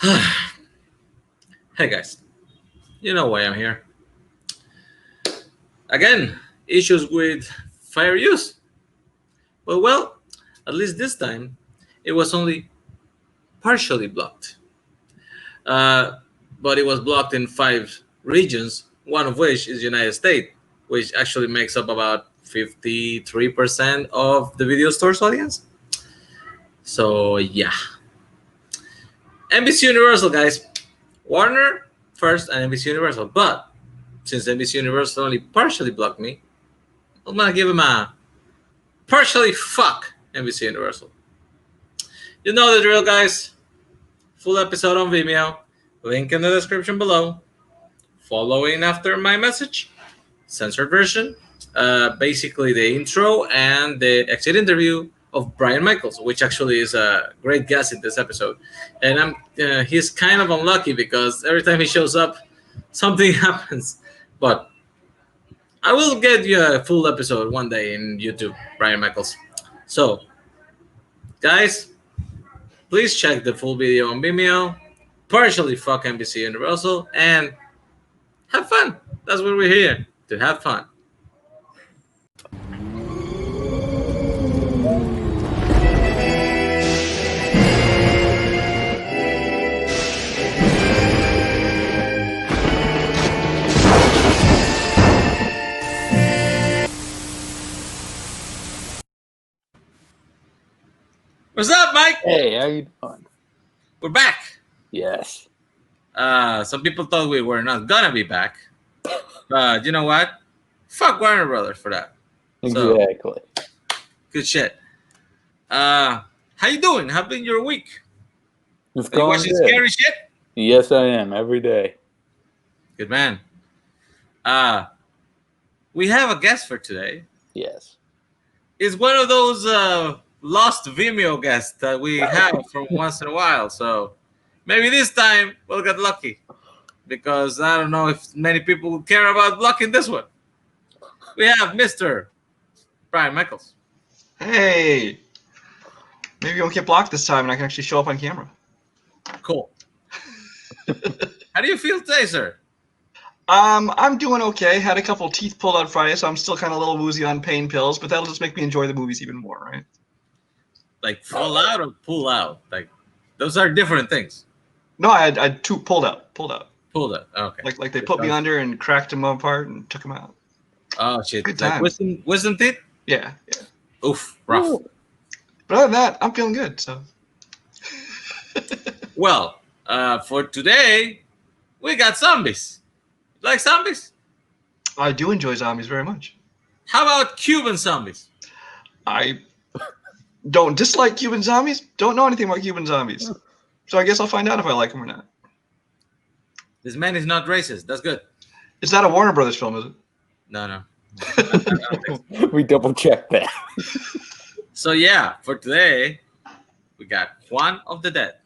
Hey guys, you know why I'm here. Again, issues with fire use. Well, at least this time, it was only partially blocked. Uh, but it was blocked in 5 regions, one of which is United States, which actually makes up about 53% of the video store's audience. So yeah, NBC Universal guys, Warner first and NBC Universal. But since NBC Universal only partially blocked me, I'm gonna give him a partially fuck NBC Universal. You know the drill, guys. Full episode on Vimeo. Link in the description below. Following after my message. Censored version. Basically the intro and the exit interview of Brian Michaels, which actually is a great guest in this episode. And he's kind of unlucky because every time he shows up, something happens. But I will get you a full episode one day in YouTube, Brian Michaels. So, guys, please check the full video on Vimeo. Partially fuck NBC Universal and have fun. That's what we're here to have fun. What's up, Mike? Hey, how you doing? We're back. Yes. Some people thought we were not gonna be back, but you know what? Fuck Warner Brothers for that. Exactly. So, good shit. How you doing? How been your week? It's Are you going watching good. scary shit? Yes, I am every day. Good man. We have a guest for today. Yes. It's one of those lost Vimeo guests that we have from once in a while. So maybe this time we'll get lucky, because I don't know if many people care about blocking this one. We have Mr. Brian Michaels. Hey, maybe you won't get blocked this time and I can actually show up on camera. Cool. How do you feel today, sir? I'm doing okay. Had a couple teeth pulled out Friday, so I'm still kind of a little woozy on pain pills, but that'll just make me enjoy the movies even more, right? Like fall out or pull out? Like those are different things. No, I had two pulled out. Pulled out. Okay. Like they put me under and cracked them apart and took them out. Oh shit! Good Like time. wisdom teeth? Yeah. Oof, rough. Ooh. But other than that, I'm feeling good. So. Well, for today, we got zombies. You like zombies? I do enjoy zombies very much. How about Cuban zombies? I don't dislike Cuban zombies. Don't know anything about Cuban zombies. So I guess I'll find out if I like them or not. This man is not racist. That's good. It's not a Warner Brothers film, is it? No. We double checked that. So yeah, for today, we got Juan of the Dead.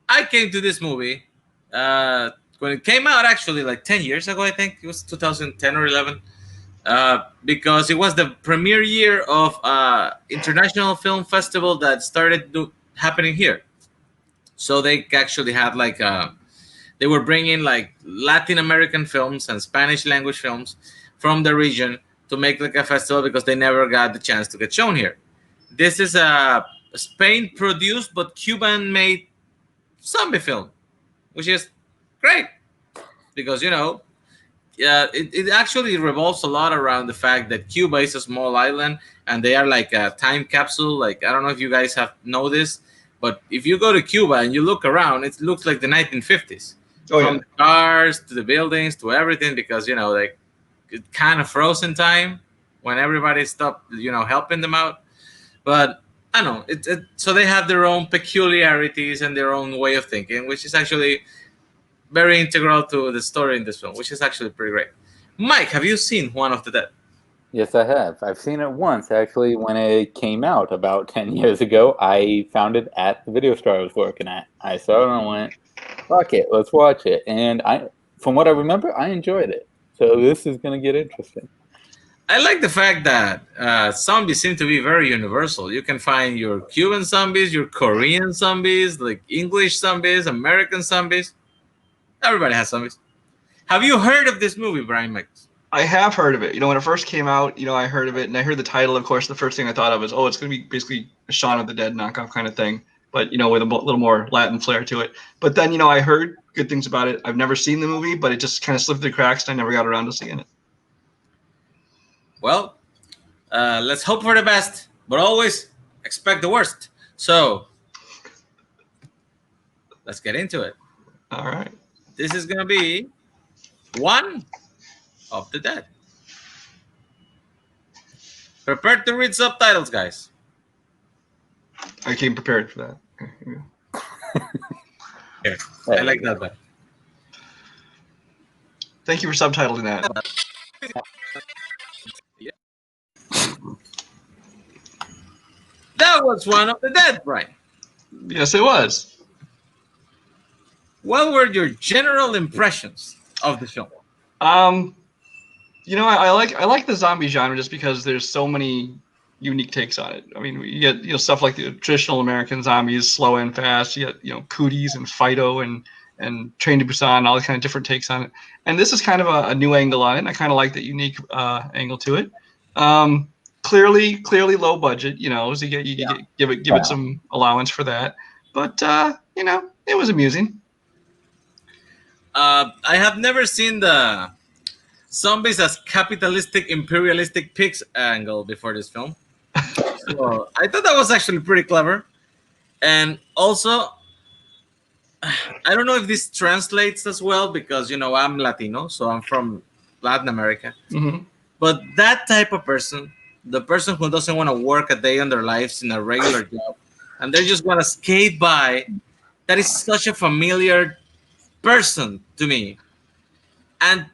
I came to this movie when it came out, actually like 10 years ago. I think it was 2010 or 11, because it was the premiere year of international film festival that started happening here. So they actually had like they were bringing like Latin American films and Spanish language films from the region to make like a festival, because they never got the chance to get shown here. This is a Spain produced but Cuban made zombie film, which is great, because it actually revolves a lot around the fact that Cuba is a small island and they are like a time capsule. Like, I don't know if you guys have noticed, but if you go to Cuba and you look around, it looks like the 1950s. From the cars to the buildings to everything, because like it kind of froze in time when everybody stopped helping them out. But I don't know, so they have their own peculiarities and their own way of thinking, which is actually very integral to the story in this film, which is actually pretty great. Mike, have you seen Juan of the Dead? Yes, I have. I've seen it once, actually, when it came out about 10 years ago. I found it at the video store I was working at. I saw it and I went, fuck it, let's watch it. And from what I remember, I enjoyed it. So this is going to get interesting. I like the fact that zombies seem to be very universal. You can find your Cuban zombies, your Korean zombies, like English zombies, American zombies. Everybody has zombies. Have you heard of this movie, Brian Mike? I have heard of it. When it first came out, I heard of it, and I heard the title. Of course, the first thing I thought of is, oh, it's going to be basically a Shaun of the Dead knockoff kind of thing, but with a little more Latin flair to it. But then, I heard good things about it. I've never seen the movie, but it just kind of slipped through the cracks, and I never got around to seeing it. Well, let's hope for the best, but always expect the worst. So let's get into it. All right. This is going to be Juan of the Dead. Prepare to read subtitles, guys. I came prepared for that. Okay, here we go. Here, I like that better. Thank you for subtitling that. That was Juan of the Dead, Brian. Yes, it was. What were your general impressions of the film? I like the zombie genre just because there's so many unique takes on it. I mean, you get stuff like the traditional American zombies, slow and fast. You get Cooties and Fido and Train to Busan, all the kind of different takes on it. And this is kind of a new angle on it. And I kind of like that unique angle to it. Clearly low budget. So give it some allowance for that. But it was amusing. I have never seen the zombies as capitalistic, imperialistic pigs angle before this film. So I thought that was actually pretty clever. And also, I don't know if this translates as well because, I'm Latino, so I'm from Latin America. Mm-hmm. But that type of person, the person who doesn't want to work a day in their lives in a regular job, and they just want to skate by, that is such a familiar person to me. And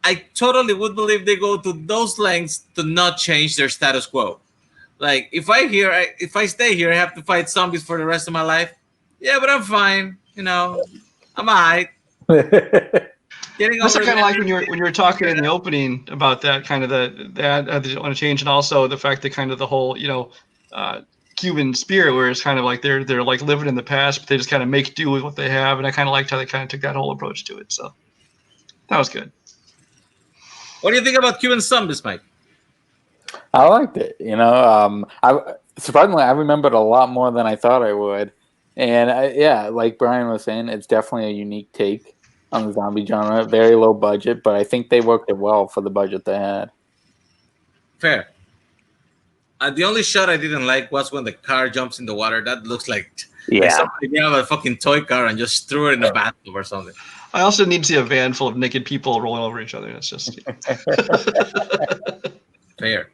I totally would believe they go to those lengths to not change their status quo. Like, if I stay here, I have to fight zombies for the rest of my life. Yeah, but I'm fine. I'm alright. That's kind of like when you were talking in the opening about that kind of that they want to change, and also the fact that kind of the whole Cuban spirit, where it's kind of like they're like living in the past, but they just kind of make do with what they have, and I kind of liked how they kind of took that whole approach to it. So that was good. What do you think about Cuban zombies, Mike? I liked it. Surprisingly, I remembered a lot more than I thought I would. And like Brian was saying, it's definitely a unique take on the zombie genre. Very low budget, but I think they worked it well for the budget they had. Fair. The only shot I didn't like was when the car jumps in the water. That looks like somebody got a fucking toy car and just threw it in the bathtub or something. I also need to see a van full of naked people rolling over each other. That's just fair.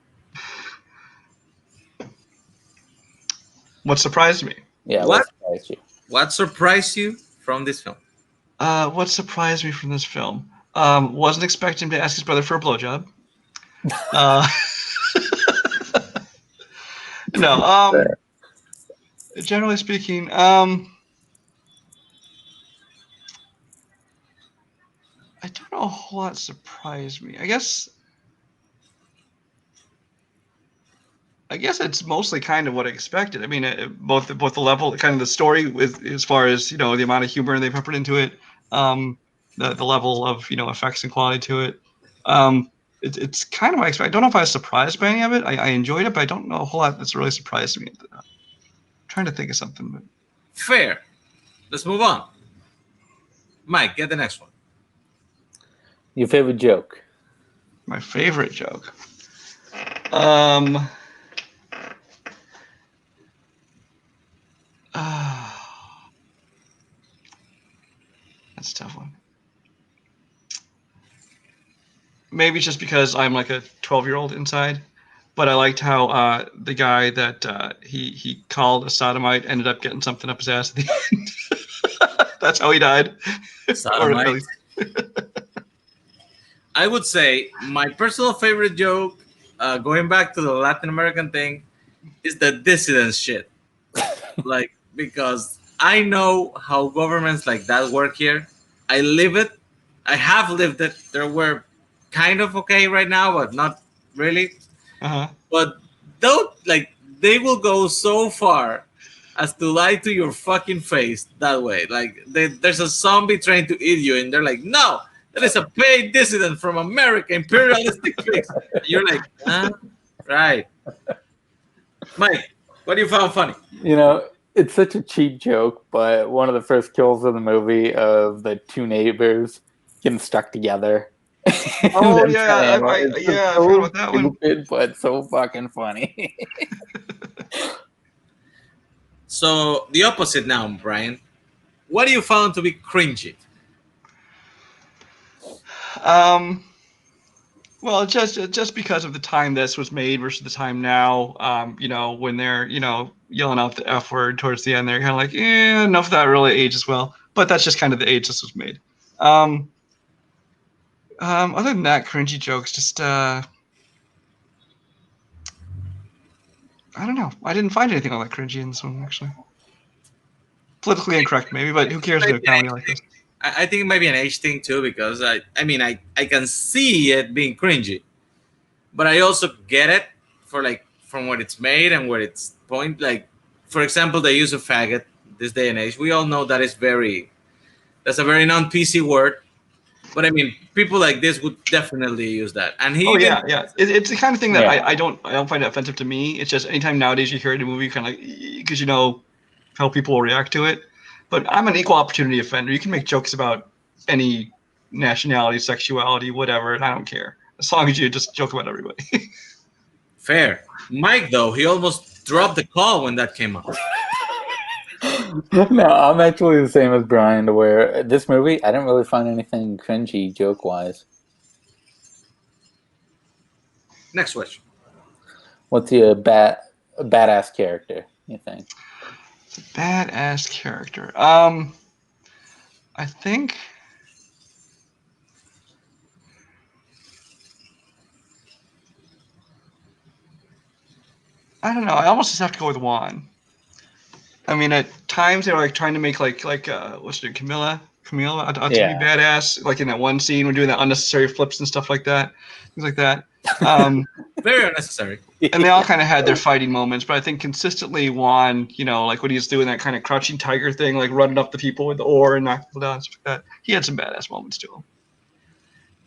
What surprised me? Yeah, what surprised you? What surprised you from this film? What surprised me from this film? Wasn't expecting him to ask his brother for a blowjob. No. Generally speaking, I don't know a whole lot surprised me. I guess it's mostly kind of what I expected. I mean, both the level, kind of the story, with as far as the amount of humor they peppered into it, the level of effects and quality to it. It's kind of what I expect. I don't know if I was surprised by any of it. I enjoyed it, but I don't know a whole lot that's really surprised me. I'm trying to think of something. But... Fair. Let's move on. Mike, get the next one. Your favorite joke? My favorite joke. That's a tough one. Maybe it's just because I'm like a 12-year-old inside, but I liked how the guy that he called a sodomite ended up getting something up his ass at the end. That's how he died. Sodomite. I would say my personal favorite joke, going back to the Latin American thing, is the dissident shit. Like, because I know how governments like that work here. I live it. I have lived it. We're kind of okay right now, but not really. Uh-huh. But don't like they will go so far as to lie to your fucking face that way. Like there's a zombie trying to eat you, and they're like, "No, that is a paid dissident from America, imperialistic pigs." And you're like, "Huh? Right, Mike? What do you found funny?" You know, it's such a cheap joke, but one of the first kills of the movie of the two neighbors getting stuck together. And Oh them yeah, playing, it's just I forgot so about that one. stupid, but so fucking funny. So the opposite now, Brian. What do you found to be cringy? Um, well, just because of the time this was made versus the time now, when they're yelling out the F word towards the end, they're kind of like, enough of that really ages well. But that's just kind of the age this was made. Other than that, cringy jokes, just I don't know. I didn't find anything all that cringy in this one actually. Politically incorrect, maybe, but who cares with a comedy like this? I think it might be an age thing too, because I can see it being cringy, but I also get it for like from what it's made and what it's point. Like, for example, the use of faggot this day and age. We all know that is that's a very non PC word, but I mean, people like this would definitely use that. And he Oh even yeah, yeah. It's the kind of thing that Yeah. I don't find it offensive to me. It's just anytime nowadays you hear it in a movie, kind of like because you know how people will react to it. But I'm an equal opportunity offender. You can make jokes about any nationality, sexuality, whatever, and I don't care as long as you just joke about everybody. fair. Mike though, he almost dropped the call when that came up. No, I'm actually the same as Brian, to where this movie, I didn't really find anything cringy joke wise. Next question. What's your badass character, you think? Badass character. I think. I don't know. I almost just have to go with Juan. I mean, at times they're like trying to make what's her name, Camilla out to be Yeah. badass. Like in that one scene, we're doing that unnecessary flips and stuff like that, things like that. Um, Very unnecessary. and they all kind of had their fighting moments, but I think consistently Juan, like when he's doing that kind of crouching tiger thing, like running up the people with the oar and knocking people down and stuff like that. He had some badass moments to him.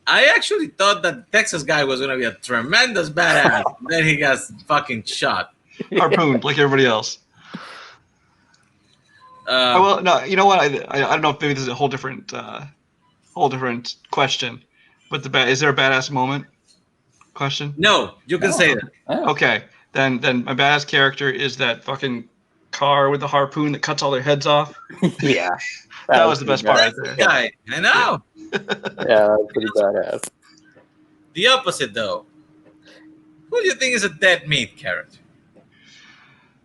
I actually thought that Texas guy was gonna be a tremendous badass. Then he got fucking shot. Harpooned like everybody else. Well, no, you know what? I don't know if maybe this is a whole different question, but is there a badass moment? Question. No, you can say that. Oh. Okay, then my badass character is that fucking car with the harpoon that cuts all their heads off. Yeah. That was the best part right That's there. the guy. I know. Yeah, that's pretty badass. The opposite, though. Who do you think is a dead meat character?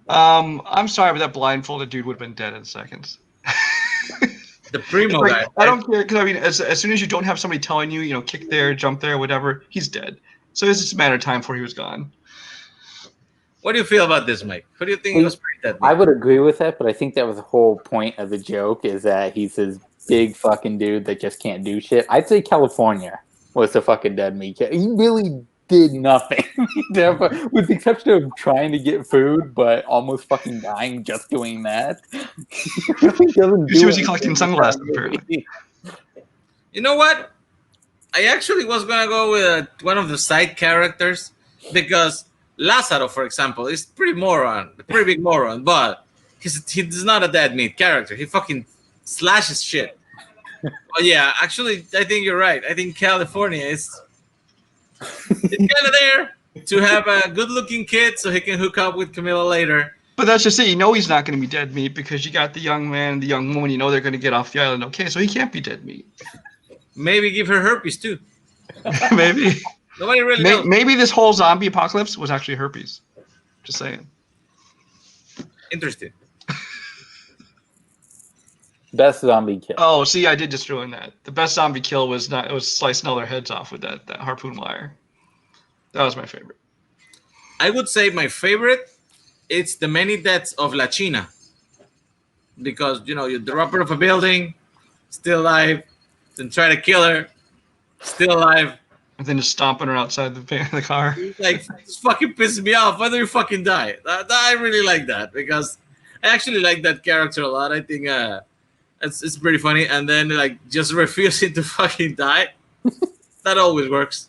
I'm sorry, but that blindfolded dude would have been dead in seconds. The primo Like, guy. I don't care because I mean, as soon as you don't have somebody telling you, kick there, jump there, whatever, he's dead. So it's just a matter of time before he was gone. What do you feel about this, Mike? Who do you think was pretty dead meat? I would agree with that, but I think that was the whole point of the joke, is that he's this big fucking dude that just can't do shit. I'd say California was the fucking dead meat. He really did nothing, with the exception of trying to get food, but almost fucking dying just doing that. He really doesn't He do was collecting anything. sunglasses, apparently. You know what? I actually was gonna go with one of the side characters, because Lazaro, for example, is pretty big moron, but he's not a dead meat character. He fucking slashes shit. But yeah, actually, I think you're right. I think California is it's kind of there to have a good-looking kid so he can hook up with Camilla later. But that's just it. He's not going to be dead meat because you got the young man and the young woman. They're going to get off the island. Okay, so he can't be dead meat. Maybe give her herpes too. Maybe. Nobody really knows. Maybe this whole zombie apocalypse was actually herpes. Just saying. Interesting. Best zombie kill. Oh, see, I did just ruin that. The best zombie kill was slicing all their heads off with that harpoon wire. That was my favorite. I would say my favorite, it's the many deaths of La China. Because, you drop her off a building, still alive, then try to kill her, still alive. And then just stomping her outside the car. Like, it's fucking pissing me off. Why don't you fucking die? I really like that because I actually like that character a lot. I think it's pretty funny. And then like just refusing to fucking die. That always works.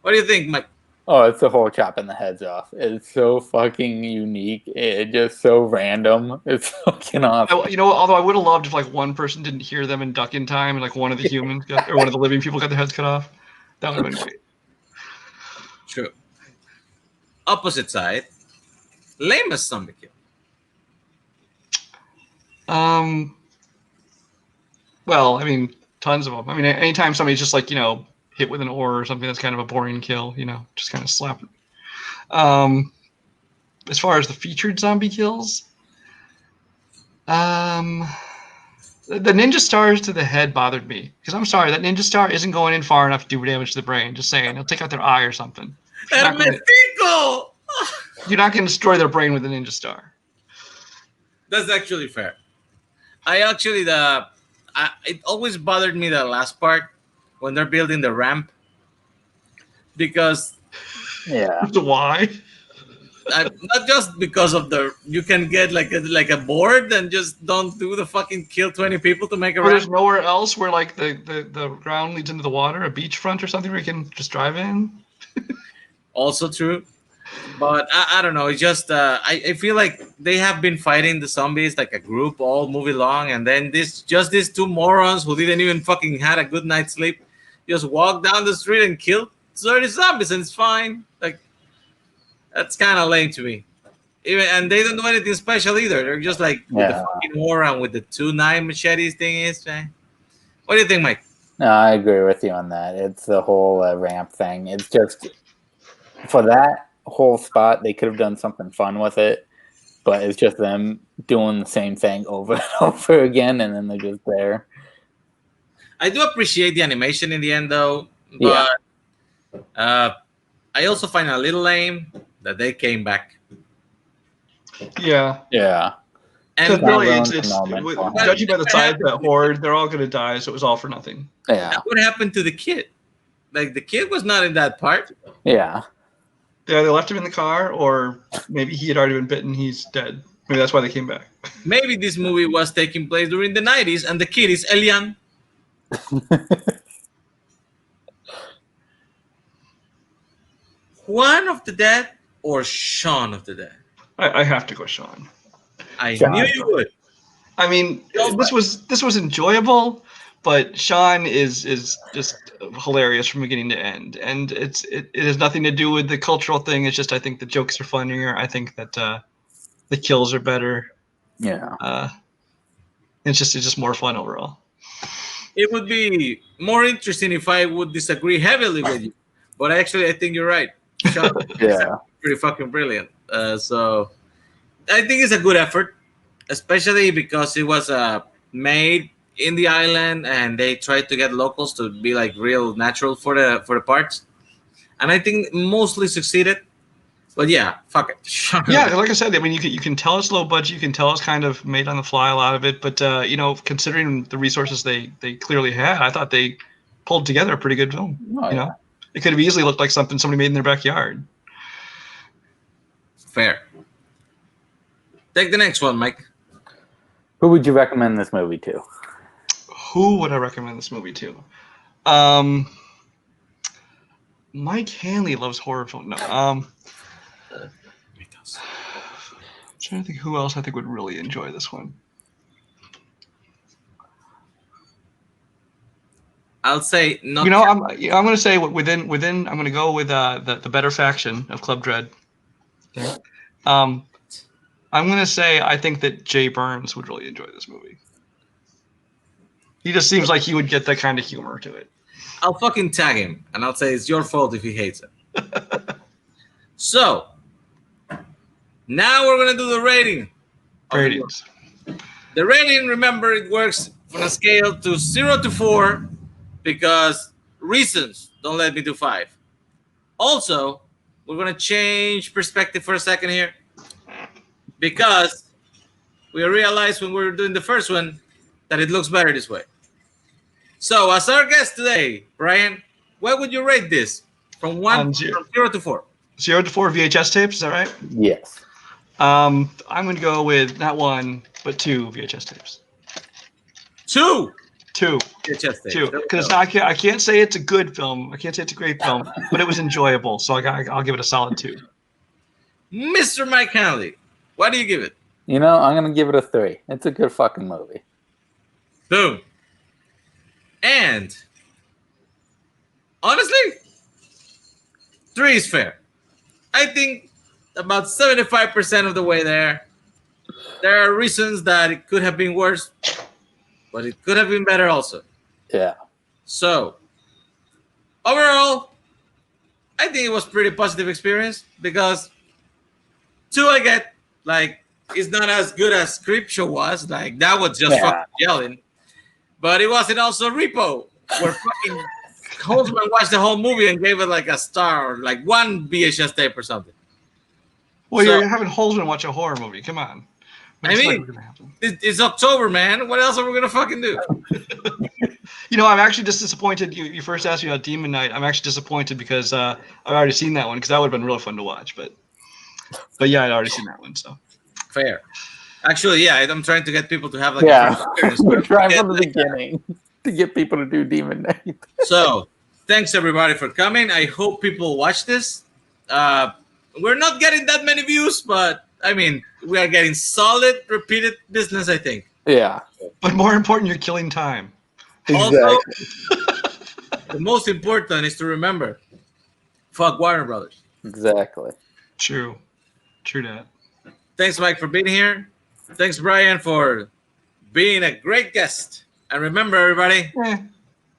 What do you think, Mike? Oh, it's the whole chopping the heads off. It's so fucking unique. It's just so random. It's fucking awesome. You know, although I would have loved if like one person didn't hear them and duck in time, and like one of the humans or one of the living people got their heads cut off. That would have been great. True. Opposite side, lamest zombie kill. Well, I mean, tons of them. I mean, anytime somebody's just like, hit with an oar or something, that's kind of a boring kill, just kind of slap it. As far as the featured zombie kills, the ninja stars to the head bothered me. Because I'm sorry, that ninja star isn't going in far enough to do damage to the brain. Just saying. It'll take out their eye or something. Hermetico! You're not going to destroy their brain with a ninja star. That's actually fair. It always bothered me the last part when they're building the ramp because Yeah. Why? not just because of you can get like a board and just don't do the fucking kill 20 people to make a Or there's ramp. nowhere else where like the ground leads into the water, a beachfront or something where you can just drive in. Also true, but I don't know. It's just I feel like they have been fighting the zombies like a group all movie long, and then these two morons who didn't even fucking had a good night's sleep just walk down the street and kill 30 zombies, and it's fine. Like that's kind of lame to me. And they don't do anything special either. They're just like with the fucking war and with the 2-9 machetes thing is. What do you think, Mike? No, I agree with you on that. It's the whole ramp thing. It's just for that whole spot, they could have done something fun with it, but it's just them doing the same thing over and over again, and then they're just there. I do appreciate the animation in the end, though, but I also find it a little lame that they came back. Yeah. Yeah. Because And really, ruins it's the moment for 'em. judging by the size of that horde, they're all going to die, so it was all for nothing. Yeah. what happened to the kid? Like, the kid was not in that part. Yeah. Yeah, they left him in the car, or maybe he had already been bitten. He's dead. Maybe that's why they came back. Maybe this movie was taking place during the 90s, and the kid is Elian. Juan of the Dead or Shaun of the Dead? I have to go, Sean. I Shaun. knew you would. I mean, this was enjoyable, but Sean is just hilarious from beginning to end, and it has nothing to do with the cultural thing. It's just I think the jokes are funnier. I think that the kills are better. Yeah. It's just more fun overall. It would be more interesting if I would disagree heavily with you, but actually, I think you're right. Shaun is pretty fucking brilliant. So I think it's a good effort, especially because it was made in the island and they tried to get locals to be like real natural for the parts, and I think mostly succeeded. But yeah, fuck it. Yeah, like I said, I mean, you can tell it's low budget. You can tell it's kind of made on the fly a lot of it. But considering the resources they clearly had, I thought they pulled together a pretty good film. It could have easily looked like something somebody made in their backyard. Fair. Take the next one, Mike. Who would you recommend this movie to? Who would I recommend this movie to? Mike Hanley loves horror films. No. I'm trying to think who else I think would really enjoy this one. I'll say no. I'm going to say within. I'm going to go with the better faction of Club Dread. Okay. I'm going to say I think that Jay Burns would really enjoy this movie. He just seems like he would get that kind of humor to it. I'll fucking tag him, and I'll say it's your fault if he hates it. So, now we're going to do the rating. Ratings. The rating, remember, it works on a scale to 0 to 4 because reasons don't let me do 5. Also, we're going to change perspective for a second here because we realized when we were doing the first one that it looks better this way. So, as our guest today, Brian, what would you rate this On from 0 to 4? 0 to 4 VHS tapes. Is that right? Yes. I'm going to go with not 1 but 2 VHS tapes. 2 2. VHS tapes. Two, There we because go. I can't say it's a good film. I can't say it's a great film, but it was enjoyable. So I'll give it a solid 2. Mr. Mike Hanley, what do you give it? You know, I'm gonna give it a 3. It's a good fucking movie. Boom. And honestly, 3 is fair. I think about 75% of the way there. There are reasons that it could have been worse, but it could have been better also. Yeah. So, overall, I think it was pretty positive experience because 2 I get, like, it's not as good as Creepshow was. Like, that was just Yeah. fucking yelling. But it wasn't also Repo, where fucking Holtzman watched the whole movie and gave it like a star or like 1 VHS tape or something. Well, So- you're having Holzman watch a horror movie. Come on. I mean, what's gonna happen? It's October, man. What else are we gonna fucking do? You know, I'm actually just disappointed. You first asked me about Demon Knight. I'm actually disappointed because I've already seen that one because that would have been really fun to watch. But yeah, I'd already seen that one. So Fair. Actually, yeah, I'm trying to get people to have like Yeah. a first experience. We're trying Yeah, from the beginning to get people to do Demon Knight. So, thanks everybody for coming. I hope people watch this. We're not getting that many views, but I mean, we are getting solid, repeated business, I think. Yeah. but more important, you're killing time. Also, the most important is to remember, fuck Warner Brothers. Exactly. True that. Thanks, Mike, for being here. Thanks, Brian, for being a great guest. And remember, everybody,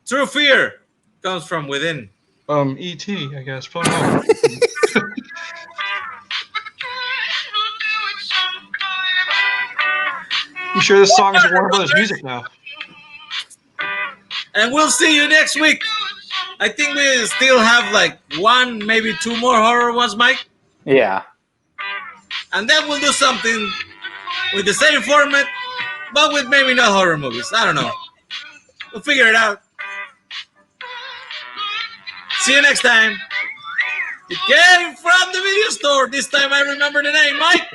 true fear comes from within. E.T. I guess. Probably not. You sure this song is Warner Brothers music now? And we'll see you next week. I think we still have like 1, maybe 2 more horror ones, Mike. Yeah. And then we'll do something with the same format, but with maybe not horror movies. I don't know. We'll figure it out. See you next time. It came from the video store. This time I remember the name, Mike.